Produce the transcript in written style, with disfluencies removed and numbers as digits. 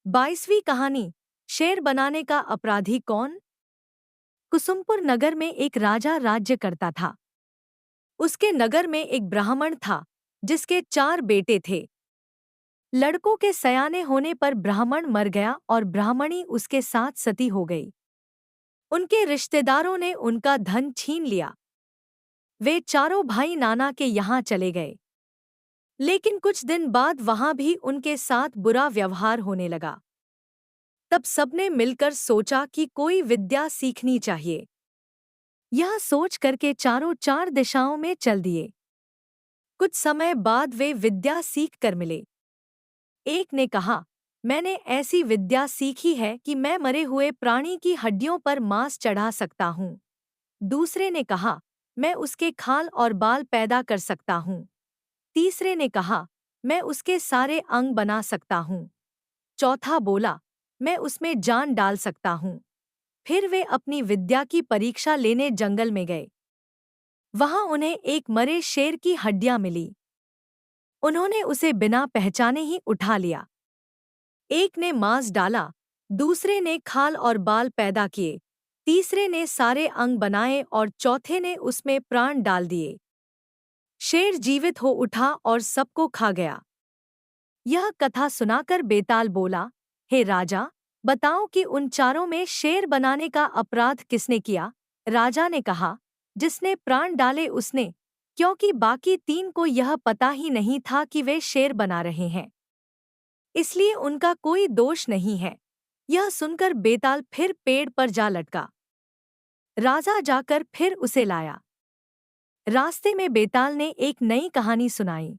22वीं कहानी। शेर बनाने का अपराधी कौन। कुसुमपुर नगर में एक राजा राज्य करता था। उसके नगर में एक ब्राह्मण था जिसके 4 बेटे थे। लड़कों के सयाने होने पर ब्राह्मण मर गया और ब्राह्मणी उसके साथ सती हो गई। उनके रिश्तेदारों ने उनका धन छीन लिया। वे चारों भाई नाना के यहाँ चले गए। लेकिन कुछ दिन बाद वहां भी उनके साथ बुरा व्यवहार होने लगा। तब सबने मिलकर सोचा कि कोई विद्या सीखनी चाहिए। यह सोच करके चारों 4 दिशाओं में चल दिए। कुछ समय बाद वे विद्या सीख कर मिले। एक ने कहा, मैंने ऐसी विद्या सीखी है कि मैं मरे हुए प्राणी की हड्डियों पर मांस चढ़ा सकता हूँ। दूसरे ने कहा, मैं उसके खाल और बाल पैदा कर सकता हूँ। तीसरे ने कहा, मैं उसके सारे अंग बना सकता हूँ। चौथा बोला, मैं उसमें जान डाल सकता हूँ। फिर वे अपनी विद्या की परीक्षा लेने जंगल में गए। वहां उन्हें एक मरे शेर की हड्डियां मिली। उन्होंने उसे बिना पहचाने ही उठा लिया। एक ने मांस डाला, दूसरे ने खाल और बाल पैदा किए, तीसरे ने सारे अंग बनाए और चौथे ने उसमें प्राण डाल दिए। शेर जीवित हो उठा और सबको खा गया। यह कथा सुनाकर बेताल बोला, हे राजा, बताओ कि उन चारों में शेर बनाने का अपराध किसने किया। राजा ने कहा, जिसने प्राण डाले उसने, क्योंकि बाकी 3 को यह पता ही नहीं था कि वे शेर बना रहे हैं, इसलिए उनका कोई दोष नहीं है। यह सुनकर बेताल फिर पेड़ पर जा लटका। राजा जाकर फिर उसे लाया। रास्ते में बेताल ने एक नई कहानी सुनाई।